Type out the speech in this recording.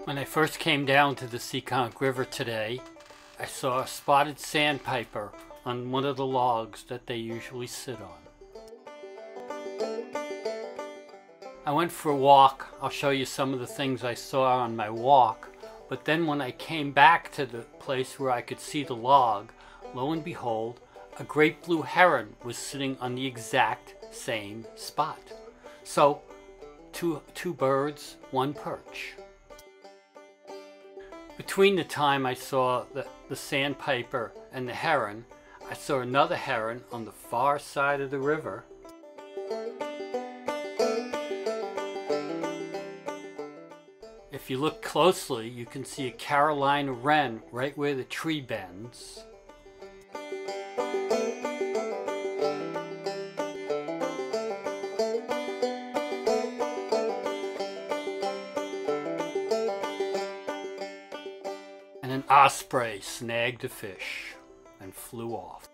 When I first came down to the Seekonk River today, I saw a spotted sandpiper on one of the logs that they usually sit on. I went for a walk. I'll show you some of the things I saw on my walk, but then when I came back to the place where I could see the log, lo and behold, a great blue heron was sitting on the exact same spot. So, two birds, one perch. Between the time I saw the sandpiper and the heron, I saw another heron on the far side of the river. If you look closely, you can see a Carolina Wren right where the tree bends. And an osprey snagged a fish and flew off.